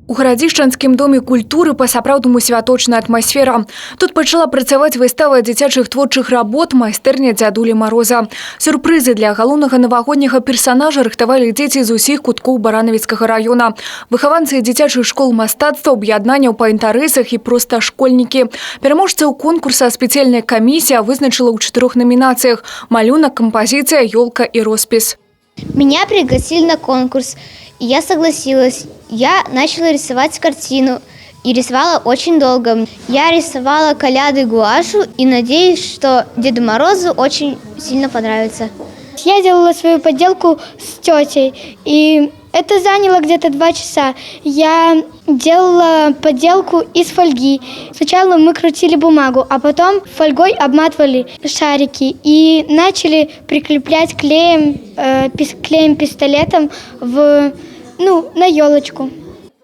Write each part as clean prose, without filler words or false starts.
У Гарадзішчанскім доме культуры па-сапраўднаму святочная атмасфера. Тут пачала працаваць выстава дзіцячых творчых работ майстэрня дзядулі Мароза. Сюрпрызы для галоўнага навагодняга персанажа рыхтавалі дзеці з усіх куткоў Баранавіцкага района. Выхаванцы дзіцячых школ мастацтва, аб'яднанняў па інтарэсах і проста школьнікі. Пераможцаў конкурса спецыяльная камісія вызначыла ў 4 намінацыях: малюнак, кампазіцыя, ёлка і роспіс. Меня пригласили на конкурс, и я согласилась. Я начала рисовать картину и рисовала очень долго. Я рисовала коляды гуашу и надеюсь, что Деду Морозу очень сильно понравится. Я делала свою поделку с тетей, и это заняло где-то 2 часа. Я делала поделку из фольги. Сначала мы крутили бумагу, а потом фольгой обматывали шарики и начали прикреплять клеем-пистолетом на елочку.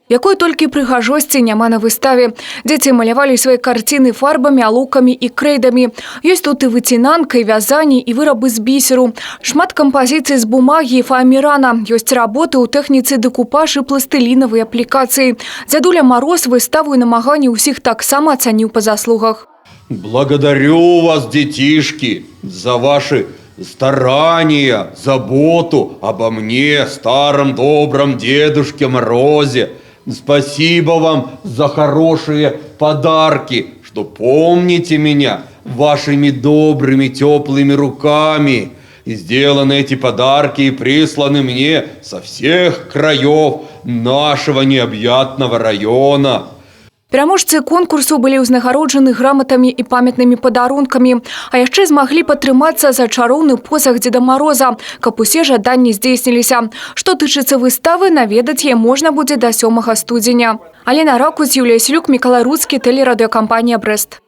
Якой толькі прыгажосці няма на выставе. Дзеці малявалі свае карціны фарбамі, алоўкамі і крэйдамі. Ёсць тут і выцінанка, і вязанне, і вырабы з бісеру. Шмат кампазіцый з бумагі і фаамірана. Ёсць работы ў тэхніцы дэкупаж і пластылінавай аплікацыі. Дзядуля Мароз выставу і намаганні ўсіх таксама ацаніў па заслугах. Благодарю вас, детишки, за ваши старания, заботу обо мне, старом добром Дедушке Морозе. Спасибо вам за хорошие подарки, что помните меня вашими добрыми теплыми руками. И сделаны эти подарки и присланы мне со всех краев нашего необъятного района. Пераможцы конкурсу былі ўзнагароджаны граматамі і памятнымі падарункамі, а яшчэ змаглі падтрымацца за чароўны посах Дзеда Мороза, каб усе жаданні здзейсніліся. Што тычыцца выставы, наведаць яе можна будзе да 7 студзеня. Алена Ракусь, Юлія Слюк, Мікалай Руцкі, тэлерадыёкампанія «Брэст».